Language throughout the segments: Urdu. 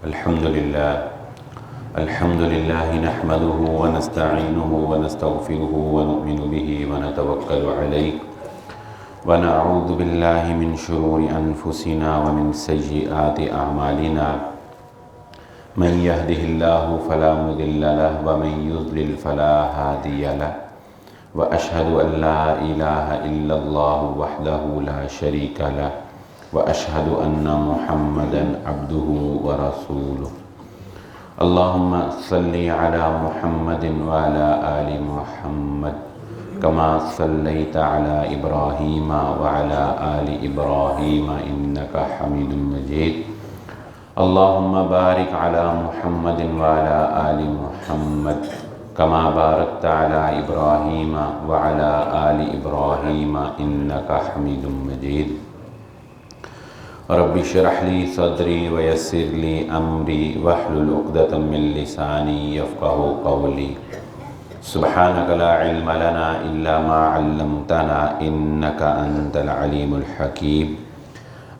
الحمد لله نحمده ونستعينه ونستغفره ونؤمن به ونتوكل عليه ونعوذ بالله من شرور أنفسنا ومن سيئات أعمالنا من يهده الله فلا مضل له ومن يضلل فلا هادي له وأشهد أن لا إله إلا الله وحده لا شريك له وأشهد أن محمدًا عبده ورسوله اللهم صل على محمد وعلى آل محمد كما صليت على إبراهيم وعلى آل إبراهيم إنك حميد مجيد اللهم بارك على محمد وعلى آل محمد كما باركت على إبراهيم وعلى آل إبراهيم إنك حميد مجيد رب اشرح لي صدري ويسر لي أمري واحلل عقدة من لساني يفقهوا قولي سبحانك لا علم لنا إلا ما علمتنا إنك أنت العليم الحكيم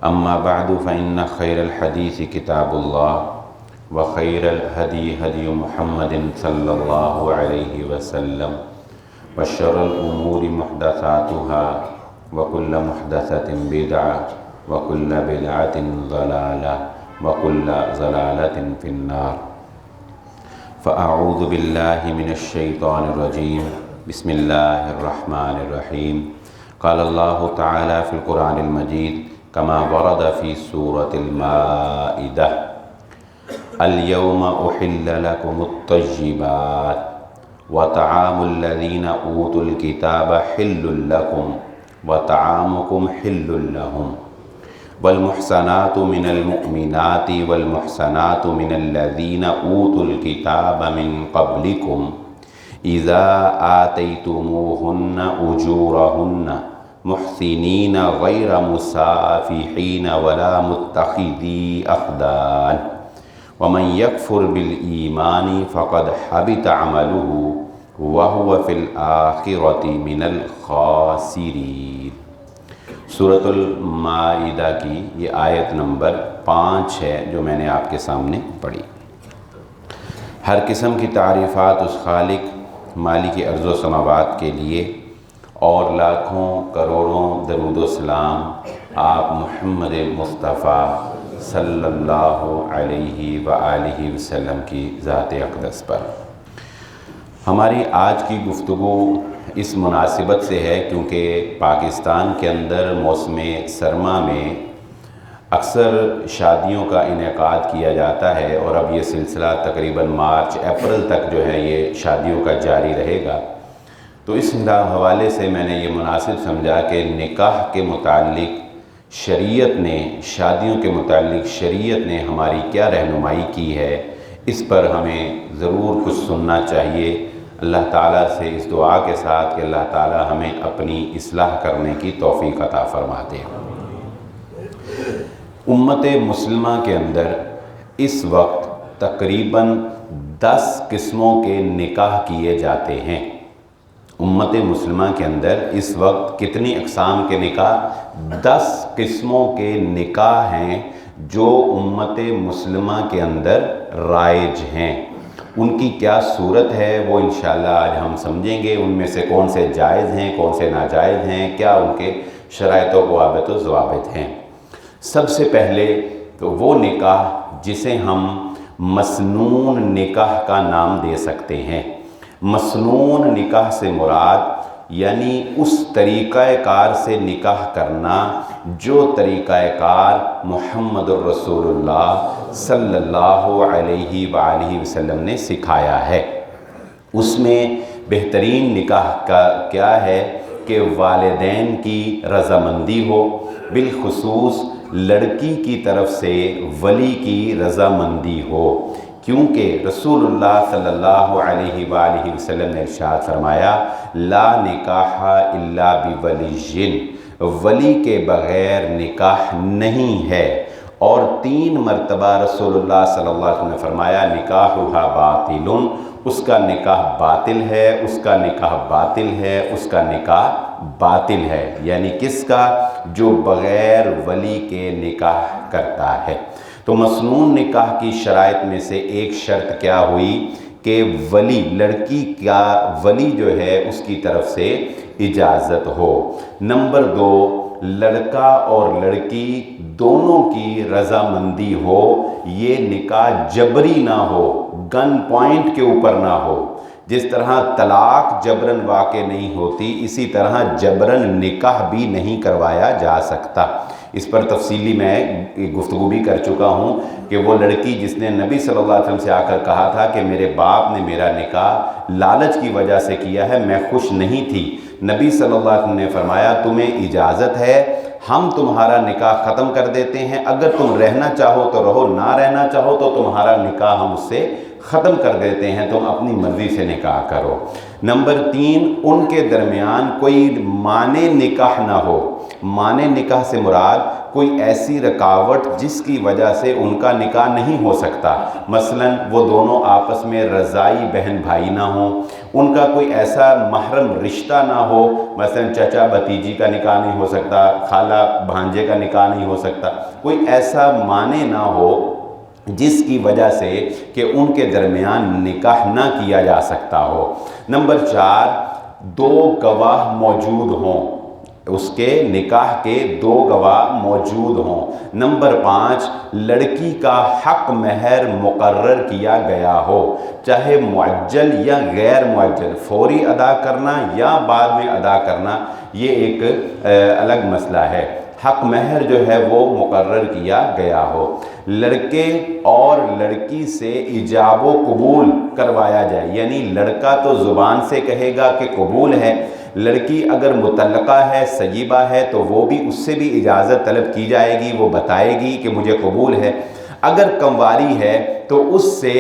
أما بعد فإن خير الحديث كتاب الله وخير الهدي هدي محمد صلى الله عليه وسلم وشر الأمور محدثاتها وكل محدثة بدعة وكل بدعة ضلالة وكل ضلالة في النار فأعوذ بالله من الشيطان الرجيم بسم الله الرحمن الرحيم قال الله تعالى في القرآن المجيد كما ورد في سورة المائدة اليوم أحل لكم الطيبات وطعام الذين أوتوا الكتاب حل لكم وطعامكم حل لهم والمحصنات من المؤمنات والمحصنات من الذين أوتوا الكتاب من قبلكم إذا آتيتموهن أجورهن محسنين غير مسافحين ولا متخذي أخدان ومن يكفر بالإيمان فقد حبط عمله وهو في الآخرة من الخاسرين۔ سورۃ المائدہ کی یہ آیت نمبر 5 ہے جو میں نے آپ کے سامنے پڑھی۔ ہر قسم کی تعریفات اس خالق مالک ارض و سماوات کے لیے اور لاکھوں کروڑوں درود و سلام آپ محمد مصطفیٰ صلی اللہ علیہ وآلہ وسلم کی ذات اقدس پر۔ ہماری آج کی گفتگو اس مناسبت سے ہے کیونکہ پاکستان کے اندر موسم سرما میں اکثر شادیوں کا انعقاد کیا جاتا ہے اور اب یہ سلسلہ تقریباً مارچ اپریل تک جو ہے یہ شادیوں کا جاری رہے گا۔ تو اس حوالے سے میں نے یہ مناسب سمجھا کہ نکاح کے متعلق شریعت نے شادیوں کے متعلق شریعت نے ہماری کیا رہنمائی کی ہے، اس پر ہمیں ضرور کچھ سننا چاہیے۔ اللہ تعالیٰ سے اس دعا کے ساتھ کہ اللہ تعالیٰ ہمیں اپنی اصلاح کرنے کی توفیق عطا فرما دے۔ امت مسلمہ کے اندر اس وقت تقریباً 10 قسموں کے نکاح کیے جاتے ہیں۔ امت مسلمہ کے اندر اس وقت کتنی اقسام کے نکاح؟ 10 قسموں کے نکاح ہیں جو امت مسلمہ کے اندر رائج ہیں۔ ان کی کیا صورت ہے وہ انشاءاللہ آج ہم سمجھیں گے۔ ان میں سے کون سے جائز ہیں، کون سے ناجائز ہیں، کیا ان کے شرائط و ضوابط و ضوابط ہیں۔ سب سے پہلے تو وہ نکاح جسے ہم مسنون نکاح کا نام دے سکتے ہیں۔ مسنون نکاح سے مراد یعنی اس طریقہ کار سے نکاح کرنا جو طریقہ کار محمد الرسول اللہ صلی اللہ علیہ وآلہ وسلم نے سکھایا ہے۔ اس میں بہترین نکاح کا کیا ہے کہ والدین کی رضامندی ہو، بالخصوص لڑکی کی طرف سے ولی کی رضامندی ہو، کیونکہ رسول اللہ صلی اللہ علیہ وآلہ وسلم نے ارشاد فرمایا لا نکاح الا بولی، ولی کے بغیر نکاح نہیں ہے۔ اور 3 مرتبہ رسول اللہ صلی اللہ علیہ وسلم نے فرمایا نکاحھا باطل، اس کا نکاح باطل ہے، اس کا نکاح باطل ہے، اس کا نکاح باطل ہے، یعنی کس کا؟ جو بغیر ولی کے نکاح کرتا ہے۔ تو مسنون نکاح کی شرائط میں سے ایک شرط کیا ہوئی کہ ولی، لڑکی کا ولی جو ہے اس کی طرف سے اجازت ہو۔ نمبر 2، لڑکا اور لڑکی دونوں کی رضامندی ہو، یہ نکاح جبری نہ ہو، گن پوائنٹ کے اوپر نہ ہو۔ جس طرح طلاق جبرن واقع نہیں ہوتی، اسی طرح جبرن نکاح بھی نہیں کروایا جا سکتا۔ اس پر تفصیلی میں گفتگو بھی کر چکا ہوں کہ وہ لڑکی جس نے نبی صلی اللہ علیہ وسلم سے آ کر کہا تھا کہ میرے باپ نے میرا نکاح لالچ کی وجہ سے کیا ہے، میں خوش نہیں تھی، نبی صلی اللہ علیہ وسلم نے فرمایا تمہیں اجازت ہے، ہم تمہارا نکاح ختم کر دیتے ہیں، اگر تم رہنا چاہو تو رہو، نہ رہنا چاہو تو تمہارا نکاح ہم اس سے ختم کر دیتے ہیں، تم اپنی مرضی سے نکاح کرو۔ نمبر 3، ان کے درمیان کوئی مانع نکاح نہ ہو۔ مانع نکاح سے مراد کوئی ایسی رکاوٹ جس کی وجہ سے ان کا نکاح نہیں ہو سکتا، مثلا وہ دونوں آپس میں رضائی بہن بھائی نہ ہوں، ان کا کوئی ایسا محرم رشتہ نہ ہو، مثلا چچا بھتیجی کا نکاح نہیں ہو سکتا، خالہ بھانجے کا نکاح نہیں ہو سکتا، کوئی ایسا مانع نہ ہو جس کی وجہ سے کہ ان کے درمیان نکاح نہ کیا جا سکتا ہو۔ نمبر 4، 2 گواہ موجود ہوں، اس کے نکاح کے 2 گواہ موجود ہوں۔ نمبر 5، لڑکی کا حق مہر مقرر کیا گیا ہو، چاہے معجل یا غیر معجل، فوری ادا کرنا یا بعد میں ادا کرنا یہ ایک الگ مسئلہ ہے۔ حق مہر جو ہے وہ مقرر کیا گیا ہو۔ لڑکے اور لڑکی سے ایجاب و قبول کروایا جائے، یعنی لڑکا تو زبان سے کہے گا کہ قبول ہے، لڑکی اگر مطلقہ ہے، سیبہ ہے، تو وہ بھی اس سے بھی اجازت طلب کی جائے گی، وہ بتائے گی کہ مجھے قبول ہے۔ اگر کنواری ہے تو اس سے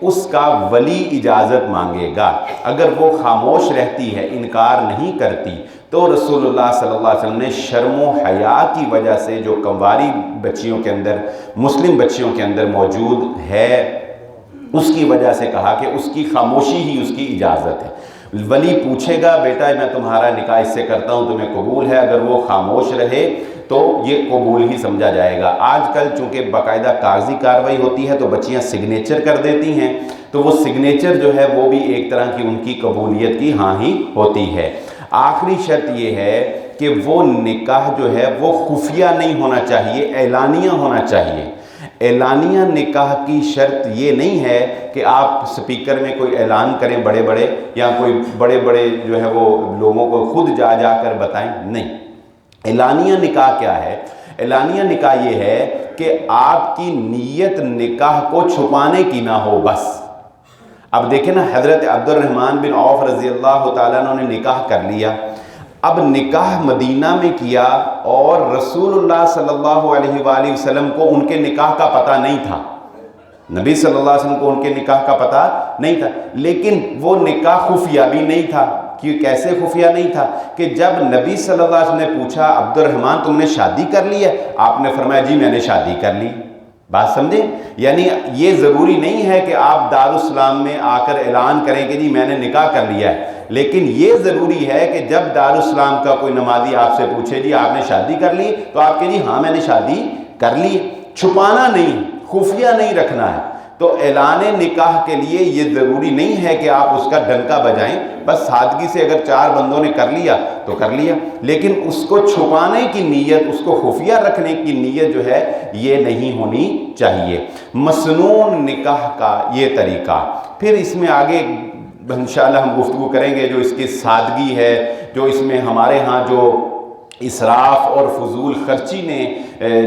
اس کا ولی اجازت مانگے گا، اگر وہ خاموش رہتی ہے، انکار نہیں کرتی، تو رسول اللہ صلی اللہ علیہ وسلم نے شرم و حیا کی وجہ سے جو کنواری بچیوں کے اندر، مسلم بچیوں کے اندر موجود ہے، اس کی وجہ سے کہا کہ اس کی خاموشی ہی اس کی اجازت ہے۔ ولی پوچھے گا بیٹا میں تمہارا نکاح اس سے کرتا ہوں، تمہیں قبول ہے؟ اگر وہ خاموش رہے تو یہ قبول ہی سمجھا جائے گا۔ آج کل چونکہ باقاعدہ کاغذی کارروائی ہوتی ہے تو بچیاں سگنیچر کر دیتی ہیں، تو وہ سگنیچر جو ہے وہ بھی ایک طرح کی ان کی قبولیت کی ہاں ہی ہوتی ہے۔ آخری شرط یہ ہے کہ وہ نکاح جو ہے وہ خفیہ نہیں ہونا چاہیے، اعلانیہ ہونا چاہیے۔ اعلانیہ نکاح کی شرط یہ نہیں ہے کہ آپ سپیکر میں کوئی اعلان کریں بڑے بڑے، یا کوئی بڑے بڑے جو ہے وہ لوگوں کو خود جا جا کر بتائیں، نہیں۔ اعلانیہ نکاح کیا ہے؟ اعلانیہ نکاح یہ ہے کہ آپ کی نیت نکاح کو چھپانے کی نہ ہو بس۔ اب دیکھیں نا، حضرت عبد الرحمن بن عوف رضی اللہ تعالیٰ عنہ نے نکاح کر لیا، اب نکاح مدینہ میں کیا اور رسول اللہ صلی اللہ علیہ وآلہ وسلم کو ان کے نکاح کا پتہ نہیں تھا، نبی صلی اللہ علیہ وسلم کو ان کے نکاح کا پتہ نہیں تھا، لیکن وہ نکاح خفیہ بھی نہیں تھا۔ کیسے خفیہ نہیں تھا کہ جب نبی صلی اللہ علیہ وسلم نے پوچھا عبد الرحمن تم نے شادی کر لی ہے، آپ نے فرمایا جی میں نے شادی کر لی۔ بات سمجھیں؟ یعنی یہ ضروری نہیں ہے کہ آپ دارالاسلام میں آ کر اعلان کریں کہ جی میں نے نکاح کر لیا ہے، لیکن یہ ضروری ہے کہ جب دارالاسلام کا کوئی نمازی آپ سے پوچھے جی آپ نے شادی کر لی، تو آپ کہیں جی ہاں میں نے شادی کر لی۔ چھپانا نہیں، خفیہ نہیں رکھنا ہے۔ تو اعلان نکاح کے لیے یہ ضروری نہیں ہے کہ آپ اس کا ڈنکا بجائیں، بس سادگی سے اگر 4 بندوں نے کر لیا تو کر لیا، لیکن اس کو چھپانے کی نیت، اس کو خفیہ رکھنے کی نیت جو ہے یہ نہیں ہونی چاہیے۔ مسنون نکاح کا یہ طریقہ، پھر اس میں آگے انشاءاللہ ہم گفتگو کریں گے جو اس کی سادگی ہے، جو اس میں ہمارے ہاں جو اسراف اور فضول خرچی نے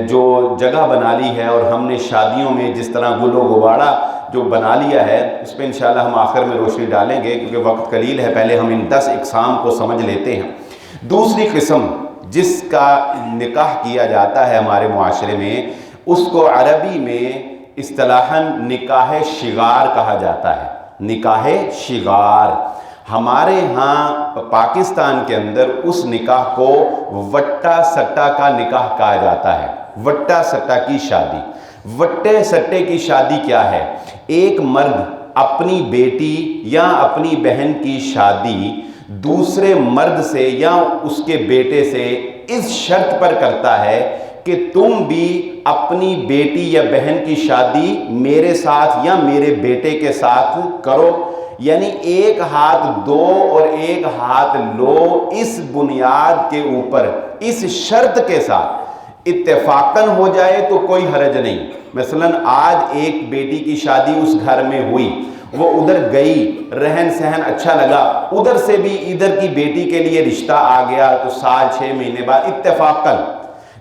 جو جگہ بنا لی ہے، اور ہم نے شادیوں میں جس طرح گل و غبارہ جو بنا لیا ہے، اس پہ انشاءاللہ ہم آخر میں روشنی ڈالیں گے کیونکہ وقت قلیل ہے، پہلے ہم ان 10 اقسام کو سمجھ لیتے ہیں۔ دوسری قسم جس کا نکاح کیا جاتا ہے ہمارے معاشرے میں، اس کو عربی میں اصطلاحاً نکاح شغار کہا جاتا ہے۔ نکاح شغار ہمارے ہاں پاکستان کے اندر اس نکاح کو وٹا سٹا کا نکاح کہا جاتا ہے۔ وٹا سٹا کی شادی، وٹے سٹے کی شادی کیا ہے؟ ایک مرد اپنی بیٹی یا اپنی بہن کی شادی دوسرے مرد سے یا اس کے بیٹے سے اس شرط پر کرتا ہے کہ تم بھی اپنی بیٹی یا بہن کی شادی میرے ساتھ یا میرے بیٹے کے ساتھ کرو، یعنی ایک ہاتھ دو اور ایک ہاتھ لو، اس بنیاد کے اوپر، اس شرط کے ساتھ اتفاقاً ہو جائے تو کوئی حرج نہیں۔ مثلا آج ایک بیٹی کی شادی اس گھر میں ہوئی، وہ ادھر گئی، رہن سہن اچھا لگا، ادھر سے بھی ادھر کی بیٹی کے لیے رشتہ آ گیا، تو سال 6 مہینے بعد اتفاقاً،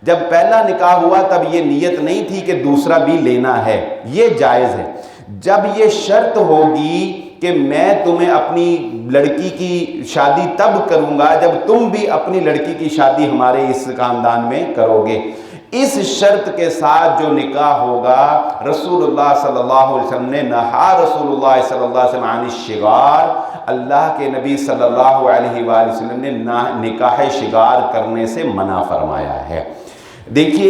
جب پہلا نکاح ہوا تب یہ نیت نہیں تھی کہ دوسرا بھی لینا ہے، یہ جائز ہے۔ جب یہ شرط ہوگی کہ میں تمہیں اپنی لڑکی کی شادی تب کروں گا جب تم بھی اپنی لڑکی کی شادی ہمارے اس خاندان میں کرو گے، اس شرط کے ساتھ جو نکاح ہوگا، رسول اللہ صلی اللہ علیہ وسلم نے نہا رسول اللہ صلی اللہ علیہ وسلم عن الشغار، اللہ کے نبی صلی اللہ علیہ وآلہ وسلم نے نکاح شغار کرنے سے منع فرمایا ہے۔ دیکھیے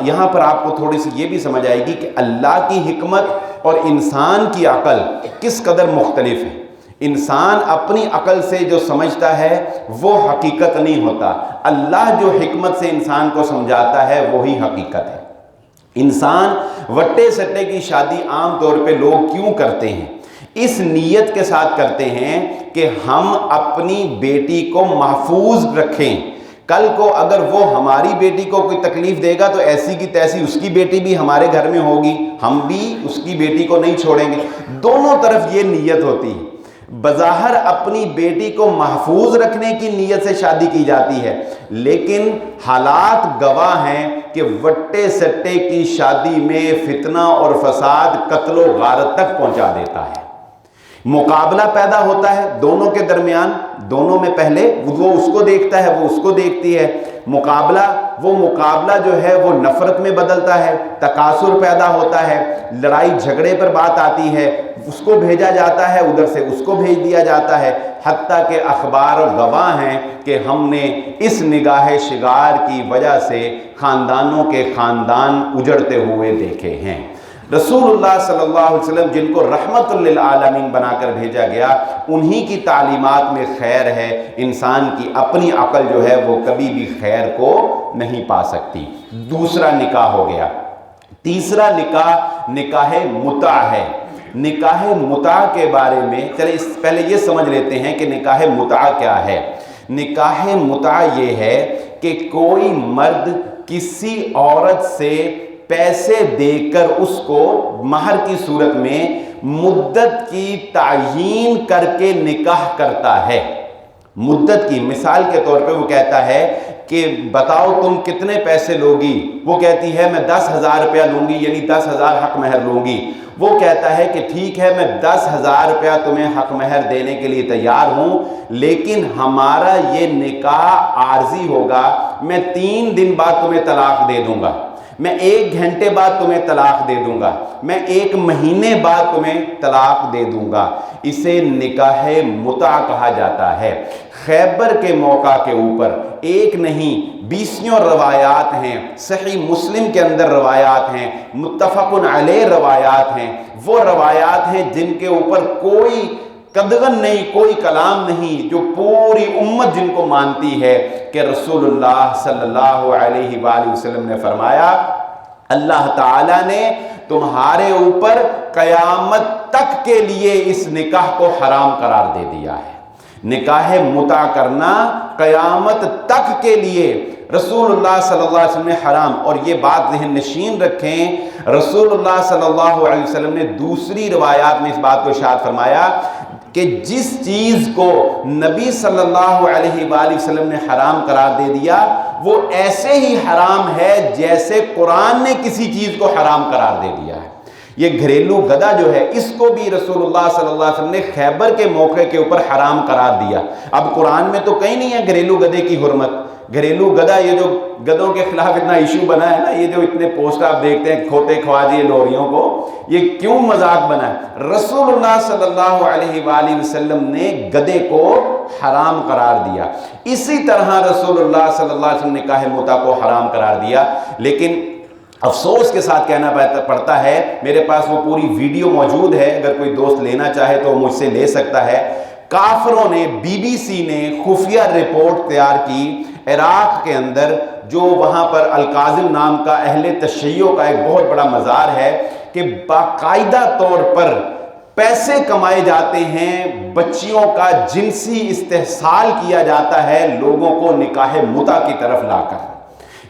یہاں پر آپ کو تھوڑی سی یہ بھی سمجھ آئے گی کہ اللہ کی حکمت اور انسان کی عقل کس قدر مختلف ہے۔ انسان اپنی عقل سے جو سمجھتا ہے وہ حقیقت نہیں ہوتا، اللہ جو حکمت سے انسان کو سمجھاتا ہے وہی حقیقت ہے۔ انسان وٹے سٹے کی شادی عام طور پہ لوگ کیوں کرتے ہیں؟ اس نیت کے ساتھ کرتے ہیں کہ ہم اپنی بیٹی کو محفوظ رکھیں، کل کو اگر وہ ہماری بیٹی کو کوئی تکلیف دے گا تو ایسی کی تیسی اس کی بیٹی بھی ہمارے گھر میں ہوگی، ہم بھی اس کی بیٹی کو نہیں چھوڑیں گے۔ دونوں طرف یہ نیت ہوتی ہے۔ بظاہر اپنی بیٹی کو محفوظ رکھنے کی نیت سے شادی کی جاتی ہے، لیکن حالات گواہ ہیں کہ وٹے سٹے کی شادی میں فتنہ اور فساد قتل و غارت تک پہنچا دیتا ہے۔ مقابلہ پیدا ہوتا ہے دونوں کے درمیان، دونوں میں پہلے وہ اس کو دیکھتا ہے، وہ اس کو دیکھتی ہے، مقابلہ جو ہے وہ نفرت میں بدلتا ہے، تکاثر پیدا ہوتا ہے، لڑائی جھگڑے پر بات آتی ہے، اس کو بھیجا جاتا ہے، ادھر سے اس کو بھیج دیا جاتا ہے، حتیٰ کہ اخبار گواہ ہیں کہ ہم نے اس نگاہ شغار کی وجہ سے خاندانوں کے خاندان اجڑتے ہوئے دیکھے ہیں۔ رسول اللہ صلی اللہ علیہ وسلم جن کو رحمت للعالمین بنا کر بھیجا گیا، انہی کی تعلیمات میں خیر ہے۔ انسان کی اپنی عقل جو ہے وہ کبھی بھی خیر کو نہیں پا سکتی۔ دوسرا نکاح ہو گیا۔ تیسرا نکاح نکاح متع ہے۔ نکاح متع کے بارے میں چلے پہلے یہ سمجھ لیتے ہیں کہ نکاح متع کیا ہے۔ نکاح متع یہ ہے کہ کوئی مرد کسی عورت سے پیسے دے کر اس کو مہر کی صورت میں مدت کی تعیین کر کے نکاح کرتا ہے۔ مدت کی مثال کے طور پہ وہ کہتا ہے کہ بتاؤ تم کتنے پیسے لوگی، وہ کہتی ہے میں 10,000 روپیہ لوں گی، یعنی 10,000 حق مہر لوں گی۔ وہ کہتا ہے کہ ٹھیک ہے میں 10,000 روپیہ تمہیں حق مہر دینے کے لیے تیار ہوں، لیکن ہمارا یہ نکاح عارضی ہوگا، میں 3 دن بعد تمہیں طلاق دے دوں گا، میں 1 گھنٹے بعد تمہیں طلاق دے دوں گا، میں 1 مہینے بعد تمہیں طلاق دے دوں گا۔ اسے نکاح متع کہا جاتا ہے۔ خیبر کے موقع کے اوپر ایک نہیں 20 روایات ہیں، صحیح مسلم کے اندر روایات ہیں، متفق علیہ روایات ہیں، وہ روایات ہیں جن کے اوپر کوئی قدغن نہیں، کوئی کلام نہیں، جو پوری امت جن کو مانتی ہے کہ رسول اللہ صلی اللہ علیہ وآلہ وسلم نے فرمایا اللہ تعالیٰ نے تمہارے اوپر قیامت تک کے لیے اس نکاح کو حرام قرار دے دیا ہے۔ نکاح متع کرنا قیامت تک کے لیے رسول اللہ صلی اللہ علیہ وسلم نے حرام، اور یہ بات ذہن نشین رکھیں، رسول اللہ صلی اللہ علیہ وسلم نے دوسری روایات میں اس بات کو ارشاد فرمایا کہ جس چیز کو نبی صلی اللہ علیہ وآلہ وسلم نے حرام قرار دے دیا وہ ایسے ہی حرام ہے جیسے قرآن نے کسی چیز کو حرام قرار دے دیا ہے۔ یہ گھریلو گدھا جو ہے اس کو بھی رسول اللہ صلی اللہ علیہ وسلم نے خیبر کے موقع کے اوپر حرام قرار دیا۔ اب قرآن میں تو کہیں نہیں ہے گھریلو گدھے کی حرمت۔ گھریلو گدھا یہ جو گدھوں کے خلاف اتنا ایشو بنا ہے نا، یہ جو اتنے پوسٹ آپ دیکھتے ہیں کھوتے خواجے لوریوں کو، یہ کیوں مذاق بنا ہے؟ رسول اللہ صلی اللہ علیہ وآلہ وسلم نے گدھے کو حرام قرار دیا۔ اسی طرح رسول اللہ صلی اللہ علیہ وسلم نے نکاح متع کو حرام قرار دیا، لیکن افسوس کے ساتھ کہنا پڑتا ہے، میرے پاس وہ پوری ویڈیو موجود ہے، اگر کوئی دوست لینا چاہے تو مجھ سے لے سکتا ہے۔ کافروں نے، BBC نے خفیہ رپورٹ تیار کی، عراق کے اندر جو وہاں پر الکاظم نام کا اہل تشیع کا ایک بہت بڑا مزار ہے کہ باقاعدہ طور پر پیسے کمائے جاتے ہیں، بچیوں کا جنسی استحصال کیا جاتا ہے لوگوں کو نکاح متع کی طرف لا کر۔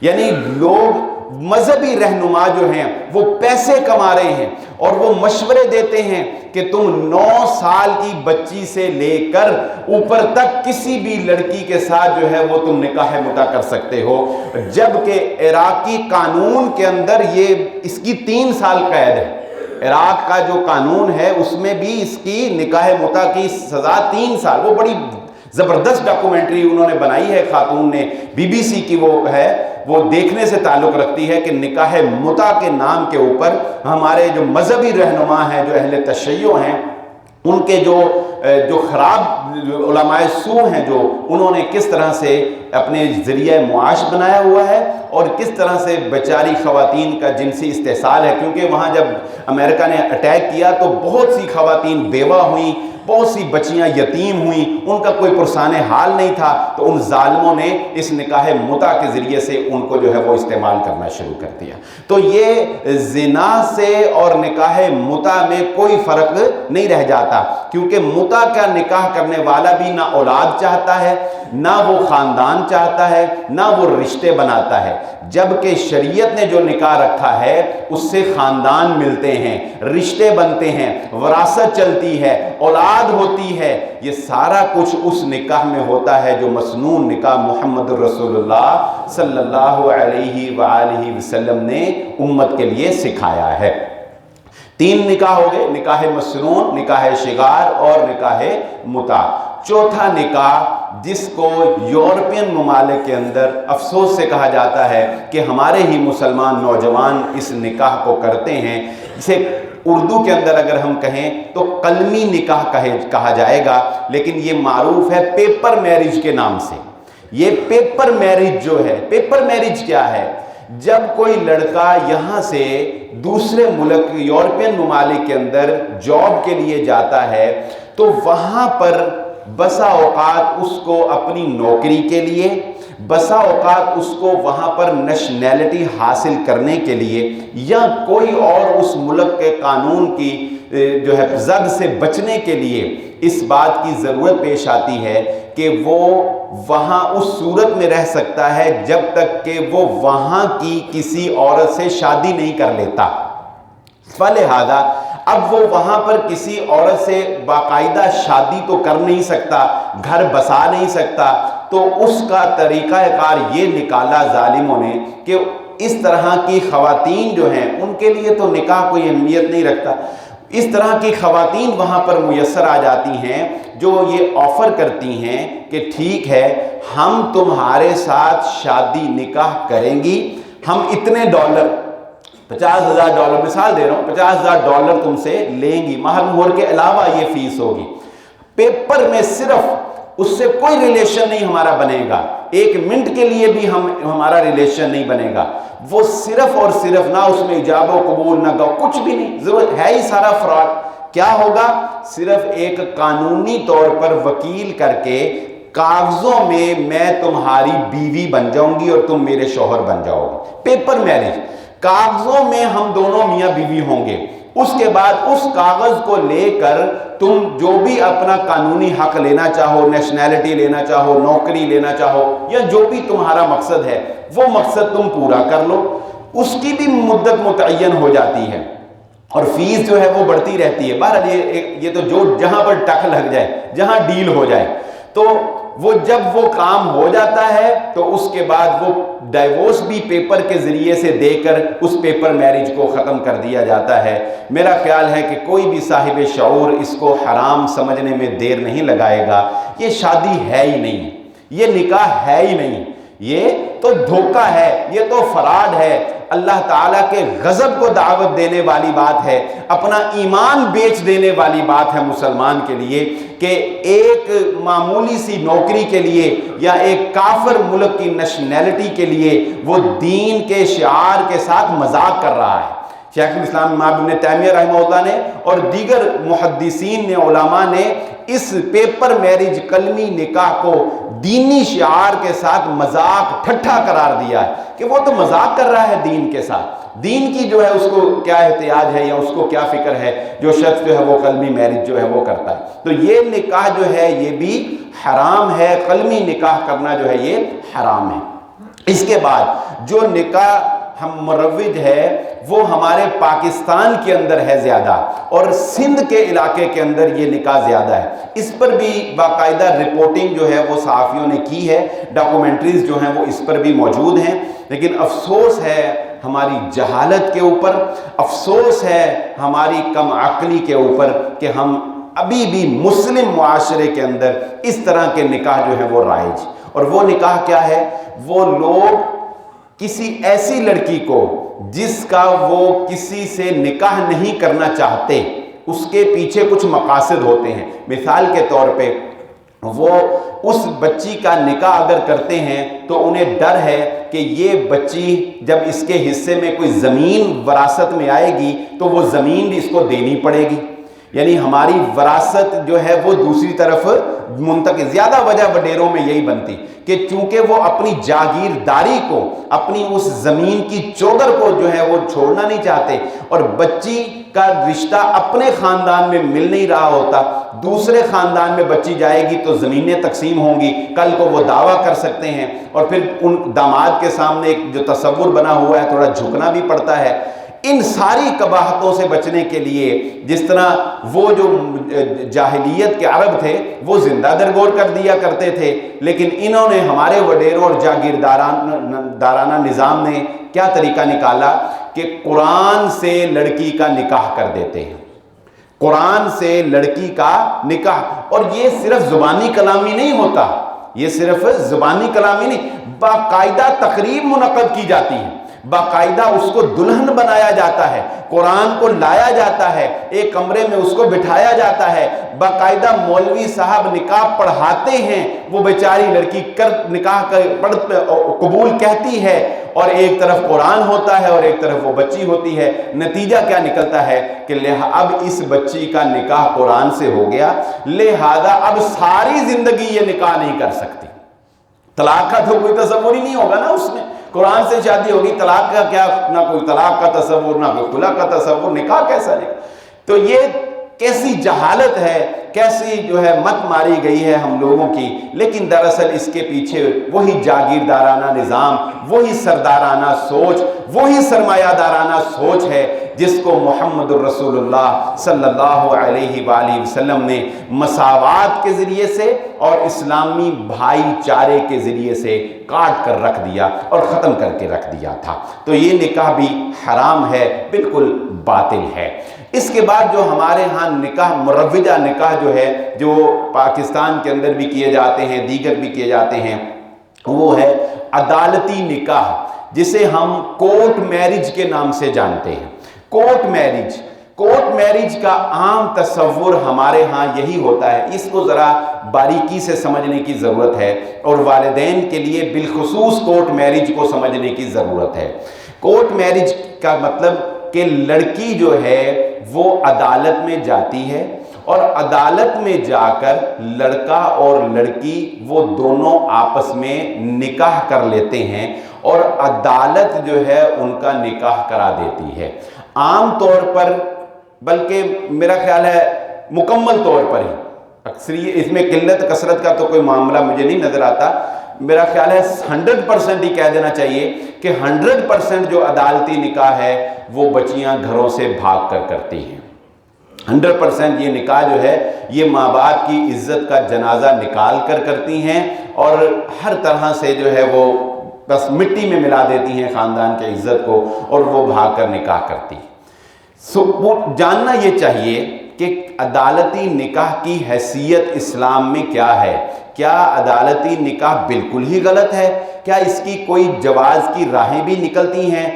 یعنی لوگ مذہبی رہنما جو ہیں وہ پیسے کما رہے ہیں اور وہ مشورے دیتے ہیں کہ تم 9 سال کی بچی سے لے کر اوپر تک کسی بھی لڑکی کے ساتھ جو ہے وہ تم نکاح متع کر سکتے ہو، جبکہ عراقی قانون کے اندر اس کی 3 سال قید ہے۔ عراق کا جو قانون ہے اس میں بھی اس کی نکاح متع کی سزا 3 سال۔ وہ بڑی زبردست ڈاکومنٹری انہوں نے بنائی ہے، خاتون نے، BBC کی وہ ہے، وہ دیکھنے سے تعلق رکھتی ہے کہ نکاح متع کے نام کے اوپر ہمارے جو مذہبی رہنما ہیں، جو اہل تشیع ہیں، ان کے جو خراب علماء سو ہیں، جو انہوں نے کس طرح سے اپنے ذریعہ معاش بنایا ہوا ہے اور کس طرح سے بیچاری خواتین کا جنسی استحصال ہے۔ کیونکہ وہاں جب امریکہ نے اٹیک کیا تو بہت سی خواتین بیوہ ہوئیں، بہت سی بچیاں یتیم ہوئیں، ان کا کوئی پرسان حال نہیں تھا، تو ان ظالموں نے اس نکاح متع کے ذریعے سے ان کو جو ہے وہ استعمال کرنا شروع کر دیا۔ تو یہ زنا سے اور نکاح متع میں کوئی فرق نہیں رہ جاتا، کیونکہ متع کا نکاح کرنے والا بھی نہ اولاد چاہتا ہے، نہ وہ خاندان چاہتا ہے، نہ وہ رشتے بناتا ہے، جبکہ شریعت نے جو نکاح رکھا ہے اس سے خاندان ملتے ہیں، رشتے بنتے ہیں، وراثت چلتی ہے، اولاد ہوتی ہے۔ یہ سارا کچھ اس نکاح میں ہوتا ہے جو مسنون نکاح محمد رسول اللہ صلی اللہ علیہ وآلہ وسلم نے امت کے لیے سکھایا ہے۔ 3 نکاح ہو گئے، نکاح مسنون، نکاح شغار اور نکاح متع۔ چوتھا نکاح جس کو یورپین ممالک کے اندر افسوس سے کہا جاتا ہے کہ ہمارے ہی مسلمان نوجوان اس نکاح کو کرتے ہیں، اسے اردو کے اندر اگر ہم کہیں تو قلمی نکاح کہا جائے گا، لیکن یہ معروف ہے پیپر میرج کے نام سے۔ یہ پیپر میرج جو ہے، پیپر میرج کیا ہے؟ جب کوئی لڑکا یہاں سے دوسرے ملک یورپین ممالک کے اندر جاب کے لیے جاتا ہے تو وہاں پر بسا اوقات اس کو اپنی نوکری کے لیے، بسا اوقات اس کو وہاں پر نیشنلٹی حاصل کرنے کے لیے، یا کوئی اور اس ملک کے قانون کی جو ہے زد سے بچنے کے لیے اس بات کی ضرورت پیش آتی ہے کہ وہ وہاں اس صورت میں رہ سکتا ہے جب تک کہ وہ وہاں کی کسی عورت سے شادی نہیں کر لیتا۔ فلہذا اب وہ وہاں پر کسی عورت سے باقاعدہ شادی تو کر نہیں سکتا، گھر بسا نہیں سکتا، تو اس کا طریقہ کار یہ نکالا ظالموں نے کہ اس طرح کی خواتین جو ہیں ان کے لیے تو نکاح کوئی اہمیت نہیں رکھتا، اس طرح کی خواتین وہاں پر میسر آ جاتی ہیں جو یہ آفر کرتی ہیں کہ ٹھیک ہے ہم تمہارے ساتھ شادی نکاح کریں گی، ہم اتنے ڈالر، $50,000 مثال دے رہا ہوں، $50,000 تم سے لیں گی، مہر مہر کے علاوہ یہ فیس ہوگی۔ پیپر میں صرف اس سے کوئی ریلیشن نہیں ہمارا بنے گا، 1 منٹ کے لیے بھی ہمارا ریلیشن نہیں بنے گا، وہ صرف اور صرف نہ اس میں ایجاب و قبول نہ کچھ بھی نہیں، ضرورت ہے ہی سارا فراڈ۔ کیا ہوگا؟ صرف ایک قانونی طور پر وکیل کر کے کاغذوں میں تمہاری بیوی بن جاؤں گی اور تم میرے شوہر بن جاؤ گے۔ پیپر میرج، کاغذوں میں ہم دونوں میاں بیوی ہوں گے، اس کے بعد اس کاغذ کو لے کر تم جو بھی اپنا قانونی حق لینا چاہو، نیشنلٹی لینا چاہو، نوکری لینا چاہو، یا جو بھی تمہارا مقصد ہے وہ مقصد تم پورا کر لو، اس کی بھی مدت متعین ہو جاتی ہے اور فیس جو ہے وہ بڑھتی رہتی ہے۔ بہرحال یہ تو جو جہاں پر ٹک لگ جائے، جہاں ڈیل ہو جائے، تو وہ جب وہ کام ہو جاتا ہے تو اس کے بعد وہ ڈائیورس بھی پیپر کے ذریعے سے دے کر اس پیپر میرج کو ختم کر دیا جاتا ہے۔ میرا خیال ہے کہ کوئی بھی صاحب شعور اس کو حرام سمجھنے میں دیر نہیں لگائے گا۔ یہ شادی ہے ہی نہیں، یہ نکاح ہے ہی نہیں، یہ تو دھوکہ ہے، یہ تو فراڈ ہے، اللہ تعالیٰ کے غضب کو دعوت دینے والی بات ہے، اپنا ایمان بیچ دینے والی بات ہے مسلمان کے لیے کہ ایک معمولی سی نوکری کے لیے یا ایک کافر ملک کی نیشنلٹی کے لیے وہ دین کے شعار کے ساتھ مذاق کر رہا ہے۔ شیخ الاسلام امام ابن تیمیہ رحمہ اللہ نے اور دیگر محدثین نے، علماء نے اس پیپر میرج کلمی نکاح کو دینی شعار کے ساتھ مذاق ٹھٹھا قرار دیا ہے کہ وہ تو مذاق کر رہا ہے دین کے ساتھ، دین کی جو ہے اس کو کیا احتیاج ہے یا اس کو کیا فکر ہے جو شخص جو ہے وہ قلمی میرج جو ہے وہ کرتا ہے۔ تو یہ نکاح جو ہے یہ بھی حرام ہے، قلمی نکاح کرنا جو ہے یہ حرام ہے۔ اس کے بعد جو نکاح ہم مروج ہے وہ ہمارے پاکستان کے اندر ہے زیادہ، اور سندھ کے علاقے کے اندر یہ نکاح زیادہ ہے۔ اس پر بھی باقاعدہ رپورٹنگ جو ہے وہ صحافیوں نے کی ہے، ڈاکومنٹریز جو ہیں وہ اس پر بھی موجود ہیں، لیکن افسوس ہے ہماری جہالت کے اوپر، افسوس ہے ہماری کم عقلی کے اوپر کہ ہم ابھی بھی مسلم معاشرے کے اندر اس طرح کے نکاح جو ہے وہ رائج۔ اور وہ نکاح کیا ہے؟ وہ لوگ کسی ایسی لڑکی کو جس کا وہ کسی سے نکاح نہیں کرنا چاہتے، اس کے پیچھے کچھ مقاصد ہوتے ہیں۔ مثال کے طور پہ وہ اس بچی کا نکاح اگر کرتے ہیں تو انہیں ڈر ہے کہ یہ بچی جب اس کے حصے میں کوئی زمین وراثت میں آئے گی تو وہ زمین بھی اس کو دینی پڑے گی، یعنی ہماری وراثت جو ہے وہ دوسری طرف منتقل۔ زیادہ وجہ وڈیروں میں یہی بنتی کہ چونکہ وہ اپنی جاگیرداری کو، اپنی اس زمین کی چودر کو جو ہے وہ چھوڑنا نہیں چاہتے، اور بچی کا رشتہ اپنے خاندان میں مل نہیں رہا ہوتا، دوسرے خاندان میں بچی جائے گی تو زمینیں تقسیم ہوں گی، کل کو وہ دعویٰ کر سکتے ہیں، اور پھر ان داماد کے سامنے ایک جو تصور بنا ہوا ہے تھوڑا جھکنا بھی پڑتا ہے۔ ان ساری قباحتوں سے بچنے کے لیے، جس طرح وہ جو جاہلیت کے عرب تھے وہ زندہ درگور کر دیا کرتے تھے، لیکن انہوں نے، ہمارے وڈیروں اور جاگیردارانہ نظام نے کیا طریقہ نکالا کہ قرآن سے لڑکی کا نکاح کر دیتے ہیں، قرآن سے لڑکی کا نکاح۔ اور یہ صرف زبانی کلامی نہیں ہوتا، یہ صرف زبانی کلامی نہیں، باقاعدہ تقریب منعقد کی جاتی ہے، باقاعدہ اس کو دلہن بنایا جاتا ہے، قرآن کو لایا جاتا ہے، ایک کمرے میں اس کو بٹھایا جاتا ہے، باقاعدہ مولوی صاحب نکاح پڑھاتے ہیں، وہ بیچاری لڑکی نکاح قبول کہتی ہے، اور ایک طرف قرآن ہوتا ہے اور ایک طرف وہ بچی ہوتی ہے۔ نتیجہ کیا نکلتا ہے کہ اب اس بچی کا نکاح قرآن سے ہو گیا، لہذا اب ساری زندگی یہ نکاح نہیں کر سکتی۔ طلاق کا تو کوئی تصور ہی نہیں ہوگا نا اس میں، قرآن سے شادی ہوگی، طلاق کا کیا، نہ کوئی طلاق کا تصور، نہ کوئی خلا کا تصور، نکاح کیسا نہیں۔ تو یہ کیسی جہالت ہے، کیسی جو ہے مت ماری گئی ہے ہم لوگوں کی، لیکن دراصل اس کے پیچھے وہی جاگیردارانہ نظام، وہی سردارانہ سوچ، وہی سرمایہ دارانہ سوچ ہے جس کو محمد الرسول اللہ صلی اللہ علیہ وآلہ وسلم نے مساوات کے ذریعے سے اور اسلامی بھائی چارے کے ذریعے سے کاٹ کر رکھ دیا اور ختم کر کے رکھ دیا تھا۔ تو یہ نکاح بھی حرام ہے، بالکل باطل ہے۔ اس کے بعد جو ہمارے ہاں نکاح، مروجہ نکاح جو ہے، جو پاکستان کے اندر بھی کیے جاتے ہیں، دیگر بھی کیے جاتے ہیں، وہ ہے عدالتی نکاح، جسے ہم کورٹ میرج کے نام سے جانتے ہیں۔ کورٹ میرج کا عام تصور ہمارے ہاں یہی ہوتا ہے، اس کو ذرا باریکی سے سمجھنے کی ضرورت ہے، اور والدین کے لیے بالخصوص کورٹ میرج کو سمجھنے کی ضرورت ہے۔ کورٹ میرج کا مطلب کہ لڑکی جو ہے وہ عدالت میں جاتی ہے، اور عدالت میں جا کر لڑکا اور لڑکی وہ دونوں آپس میں نکاح کر لیتے ہیں، اور عدالت جو ہے ان کا نکاح کرا دیتی ہے۔ عام طور پر، بلکہ میرا خیال ہے مکمل طور پر ہی، اکثر اس میں قلت کثرت کا تو کوئی معاملہ مجھے نہیں نظر آتا، میرا خیال ہے 100% ہی کہہ دینا چاہیے کہ 100% جو عدالتی نکاح ہے وہ بچیاں گھروں سے بھاگ کر کرتی ہیں۔ 100% یہ نکاح جو ہے یہ ماں باپ کی عزت کا جنازہ نکال کر کرتی ہیں، اور ہر طرح سے جو ہے وہ بس مٹی میں ملا دیتی ہیں خاندان کی عزت کو، اور وہ بھاگ کر نکاح کرتی ہیں۔ جاننا یہ چاہیے کہ عدالتی نکاح کی حیثیت اسلام میں کیا ہے۔ کیا عدالتی نکاح بالکل ہی غلط ہے؟ کیا اس کی کوئی جواز کی راہیں بھی نکلتی ہیں؟